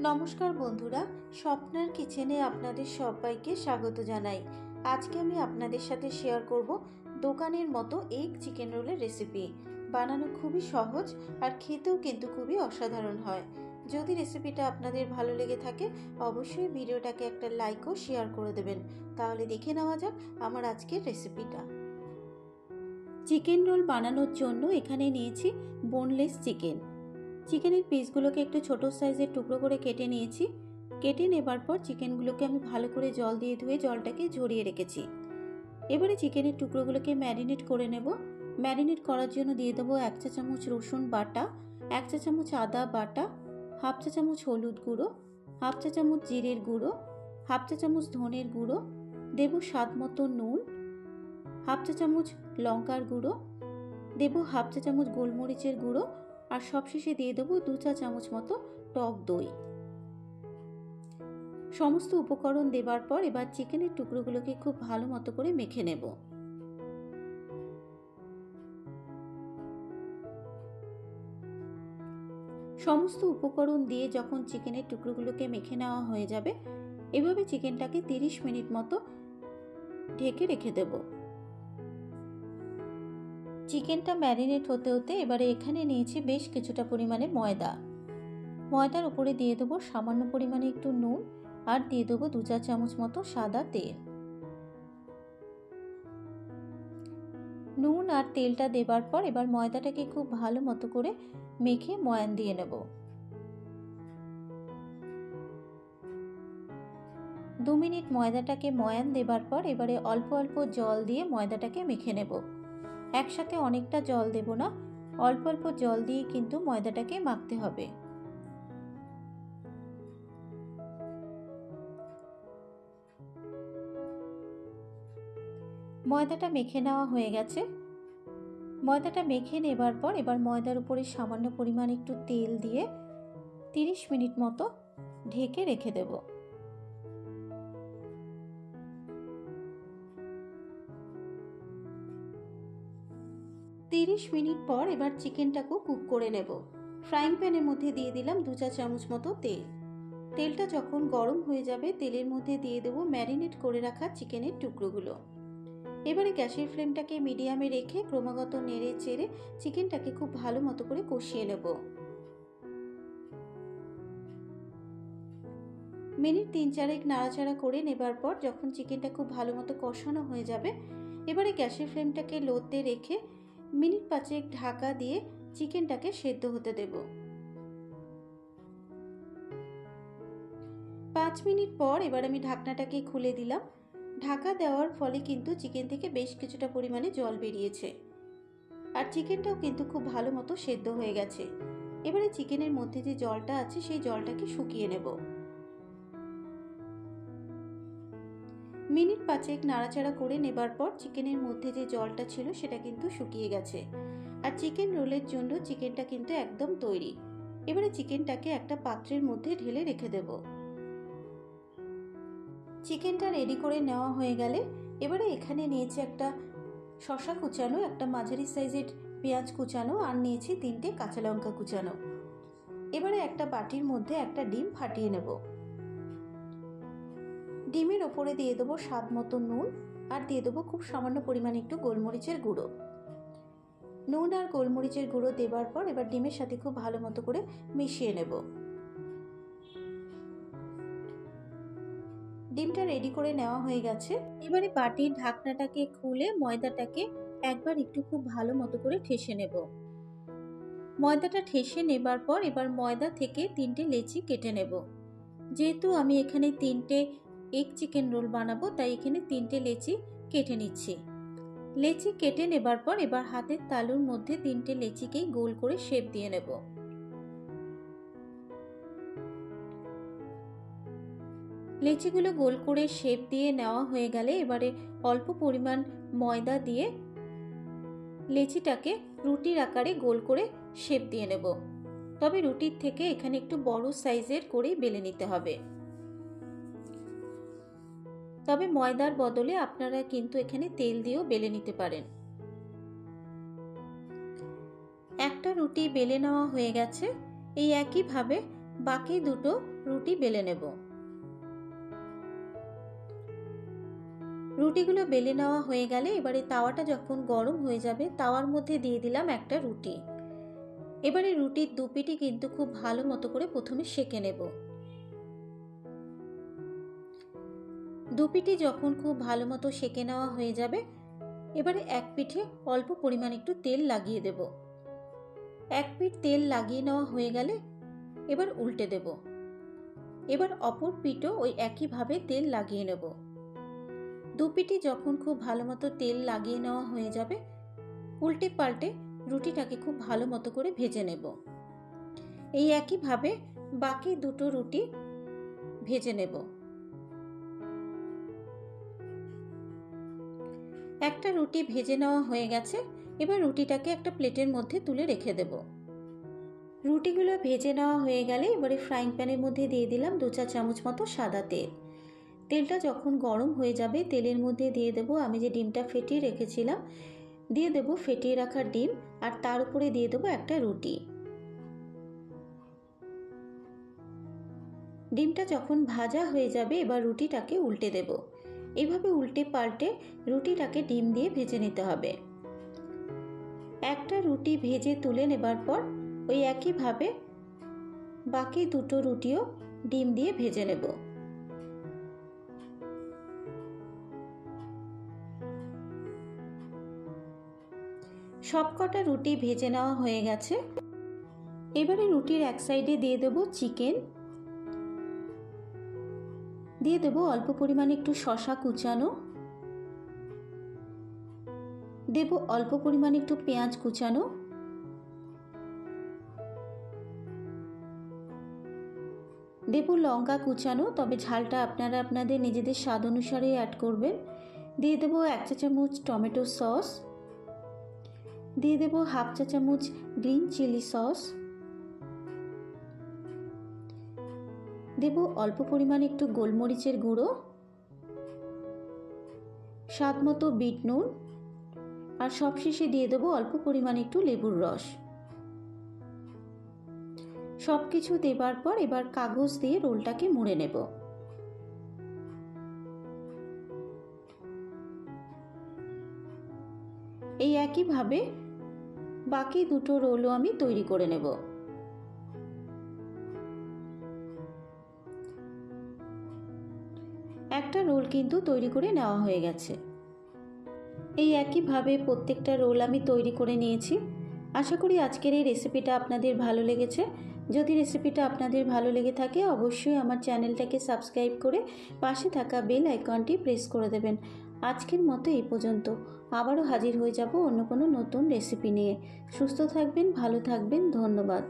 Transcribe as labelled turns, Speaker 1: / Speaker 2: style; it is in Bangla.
Speaker 1: নমস্কার বন্ধুরা, স্বপ্নার কিচেনে আপনাদের সবাইকে স্বাগত জানাই। আজকে আমি আপনাদের সাথে শেয়ার করব দোকানের মতো এগ চিকেন রোলের রেসিপি। বানানো খুবই সহজ আর খেতেও কিন্তু খুবই অসাধারণ হয়। যদি রেসিপিটা আপনাদের ভালো লেগে থাকে অবশ্যই ভিডিওটাকে একটা লাইক ও শেয়ার করে দেবেন। তাহলে দেখে নেওয়া যাক আমার আজকের রেসিপিটা। চিকেন রোল বানানোর জন্য এখানে নিয়েছি বোনলেস চিকেন। চিকেনের পিসগুলোকে একটু ছোট সাইজের টুকরো করে কেটে নিয়েছি। কেটে নেবার পর চিকেনগুলোকে আমি ভালো করে জল দিয়ে ধুয়ে জলটাকে ঝরিয়ে রেখেছি। এবারে চিকেনের টুকরোগুলোকে ম্যারিনেট করে নেব। ম্যারিনেট করার জন্য দিয়ে দেবো 1 চা চামচ রসুন বাটা, 1 চা চামচ আদা বাটা, হাফ চা চামচ হলুদ গুঁড়ো, হাফ চা চামচ জিরের গুঁড়ো, হাফ চা চামচ ধনের গুঁড়ো, দেবো স্বাদ মতো নুন, হাফ চা চামচ লঙ্কার গুঁড়ো, দেবো হাফ চা চামচ গোলমরিচের গুঁড়ো আর সবশেষে দিয়ে দেবো 2 চা চামচ মতো টক দই। সমস্ত উপকরণ দেবার পর এবার চিকেনের টুকরোগুলোকে খুব ভালো মতো করে মেখে নেব। সমস্ত উপকরণ দিয়ে যখন চিকেনের টুকরোগুলোকে মেখে নেওয়া হয়ে যাবে, এভাবে চিকেনটাকে 30 মিনিট মতো ঢেকে রেখে দেব। চিকেনটা ম্যারিনেট হতে হতে এবারে এখানে নিয়েছি বেশ কিছুটা পরিমাণে ময়দা। ময়দার উপরে দিয়ে দেবো সামান্য পরিমাণে একটু নুন আর দিয়ে দেবো 2 চা চামচ মতো সাদা তেল। নুন আর তেলটা দেবার পর এবার ময়দাটাকে খুব ভালো মতো করে মেখে ময়ান দিয়ে নেব। 2 মিনিট ময়দাটাকে ময়ান দেবার পর এবারে অল্প অল্প জল দিয়ে ময়দাটাকে মেখে নেব। একসাথে অনেকটা জল দেব না, অল্প অল্প জল দিয়ে কিন্তু ময়দাটাকে মাখতে হবে। ময়দাটা মেখে নেওয়া হয়ে গেছে। ময়দাটা মেখে নেবার পর এবার ময়দার উপরে সামান্য পরিমাণ একটু তেল দিয়ে 30 মিনিট মতো ঢেকে রেখে দেব। মিনিট পর এবার চিকেনটাকেও কুক করে নেব। ফ্রাইং প্যানের মধ্যে দিয়ে দিলাম 2 চা চামচ মতো তেল। তেলটা যখন গরম হয়ে যাবে তেলের মধ্যে দিয়ে দেব ম্যারিনেট করে রাখা চিকেনের টুকরোগুলো। এবারে গ্যাসের ফ্লেমটাকে মিডিয়ামে রেখে ক্রমাগত নেড়ে চেড়ে চিকেনটাকে খুব ভালো মতো করে কষিয়ে নেব। মিনিট 3-4 নাড়াচাড়া করে নেবার পর যখন চিকেনটা খুব ভালো মতো কষানো হয়ে যাবে এবারে গ্যাসের ফ্লেমটাকে লোতে রেখে মিনিট 5 ঢাকা দিয়ে চিকেনটাকে সেদ্ধ হতে দেব। 5 মিনিট পর এবার আমি ঢাকনাটাকে খুলে দিলাম। ঢাকা দেওয়ার ফলে কিন্তু চিকেন থেকে বেশ কিছুটা পরিমাণে জল বেরিয়েছে আর চিকেনটাও কিন্তু খুব ভালো মতো সেদ্ধ হয়ে গেছে। এবারে চিকেনের মধ্যে যে জলটা আছে সেই জলটাকে শুকিয়ে নেব। মিনিট 5 নাড়াচাড়া করে নেবার পর চিকেনের মধ্যে যে জলটা ছিল সেটা কিন্তু শুকিয়ে গেছে আর চিকেন রোলের জন্য চিকেনটা কিন্তু একদম তৈরি। এবারে চিকেনটাকে একটা পাত্রের মধ্যে ঢেলে রেখে দেব। চিকেনটা রেডি করে নেওয়া হয়ে গেলে এবারে এখানে নিয়েছি একটা শসা কুচানো, একটা মাঝারি সাইজের পেঁয়াজ কুচানো আর নিয়েছি 3টে কাঁচা লঙ্কা কুচানো। এবারে একটা বাটির মধ্যে একটা ডিম ফাটিয়ে নেব। ডিমের ওপরে দিয়ে দেবো স্বাদ মতো নুন আর দিয়ে দেবো খুব সামান্য পরিমাণে একটু গোলমরিচের গুঁড়ো। নুন আর গোলমরিচের গুঁড়ো দেবার পর এবার ডিমের সাথে খুব ভালো মতো করে মিশিয়ে নেব। ডিমটা রেডি করে নেওয়া হয়ে গেছে। এবারে বাটির ঢাকনাটাকে খুলে ময়দাটাকে একবার একটু খুব ভালো মতো করে ঠেসে নেব। ময়দাটা ঠেসে নেবার পর এবার ময়দা থেকে 3টে লেচি কেটে নেব। যেহেতু আমি এখানে 3টে এগ চিকেন রোল বানাবো তাই এখানে 3টে লেচি কেটে নিচ্ছি। লেচি কেটে নেবার পর এবার হাতের তালুর মধ্যে 3টে লেচিকেই গোল করে শেপ দিয়ে নেব। লেচিগুলো গোল করে শেপ দিয়ে নেওয়া হয়ে গেলে এবারে অল্প পরিমাণ ময়দা দিয়ে লেচিটাকে রুটির আকারে গোল করে শেপ দিয়ে নেব। তবে রুটির থেকে এখানে একটু বড় সাইজের করেই বেলে নিতে হবে। তবে ময়দার বদলে আপনারা কিন্তু এখানে তেল দিয়েও বেলে নিতে পারেন। একটা রুটি বেলে নেওয়া হয়ে গেছে। এই একইভাবে বাকি দুটো রুটি বেলে নেব। রুটিগুলো বেলে নেওয়া হয়ে গেলে এবারে তাওয়াটা যখন গরম হয়ে যাবে তাওয়ার মধ্যে দিয়ে দিলাম একটা রুটি। এবারে রুটির দুপিটি কিন্তু খুব ভালো মতো করে প্রথমে সেঁকে নেব। দুপিটি যখন খুব ভালো মতো সেঁকে নেওয়া হয়ে যাবে এবারে এক পিঠে অল্প পরিমাণ একটু তেল লাগিয়ে দেব। এক পিঠ তেল লাগিয়ে নেওয়া হয়ে গেলে এবার উল্টে দেব। এবার অপর পিঠও ওই একইভাবে তেল লাগিয়ে নেব। দুপিটি যখন খুব ভালো মতো তেল লাগিয়ে নেওয়া হয়ে যাবে উল্টে পাল্টে রুটিটাকে খুব ভালো মতো করে ভেজে নেব। এই একইভাবে বাকি দুটো রুটি ভেজে নেব। একটা রুটি ভেজে নেওয়া হয়ে গেছে, এবার রুটিটাকে একটা প্লেটের মধ্যে তুলে রেখে দেব। রুটিগুলো ভেজে নেওয়া হয়ে গেলে এবারে ফ্রাইং প্যানের মধ্যে দিয়ে দিলাম 2-4 চামচ মতো সাদা তেল। তেলটা যখন গরম হয়ে যাবে তেলের মধ্যে দিয়ে দেব আমি যে ডিমটা ফেটিয়ে রেখেছিলাম, দিয়ে দেব ফেটিয়ে রাখা ডিম, আর তার উপরে দিয়ে দেব একটা রুটি। ডিমটা যখন ভাজা হয়ে যাবে এবার রুটিটাকে উল্টে দেব। এভাবে উল্টে পাল্টে রুটিটাকে ডিম দিয়ে ভেজে নিতে হবে। একটা রুটি ভেজে তুলে নেবার পর ওই একইভাবে বাকি দুটো রুটিও ডিম দিয়ে ভেজে নেব। সবকটা রুটি ভেজে নেওয়া হয়ে গেছে। এবারে রুটির এক সাইডে দিয়ে দেব চিকেন, দিয়ে দেব অল্প পরিমাণে একটু শসা কুচানো, দেব অল্প পরিমাণে একটু পেঁয়াজ কুচানো, দেব লঙ্কা কুচানো, তবে ঝালটা আপনারা আপনাদের নিজেদের স্বাদ অনুসারে অ্যাড করবেন। দিয়ে দেব 1 চা চামচ টমেটো সস, দিয়ে দেব 1/2 চা চামচ গ্রিন চিলি সস, দেব অল্প পরিমাণে একটু গোলমরিচের গুঁড়ো, স্বাদ মতো বিট নুন, আর সবশেষে দিয়ে দেব অল্প পরিমাণে একটু লেবুর রস। সব কিছু দেবার পর এবার কাগজ দিয়ে রোলটাকে মুড়ে নেব। এই একইভাবে বাকি দুটো রোলও আমি তৈরি করে নেব। একটা রোল কিন্তু তৈরি করে নেওয়া হয়ে গেছে। এই একইভাবে প্রত্যেকটা রোল আমি তৈরি করে নিয়েছি। আশা করি আজকের এই রেসিপিটা আপনাদের ভালো লেগেছে। যদি রেসিপিটা আপনাদের ভালো লেগে থাকে অবশ্যই আমার চ্যানেলটাকে সাবস্ক্রাইব করে পাশে থাকা বেল আইকনটি প্রেস করে দেবেন। আজকের মতো এই পর্যন্ত। আবারও হাজির হয়ে যাব অন্য কোনো নতুন রেসিপি নিয়ে। সুস্থ থাকবেন, ভালো থাকবেন, ধন্যবাদ।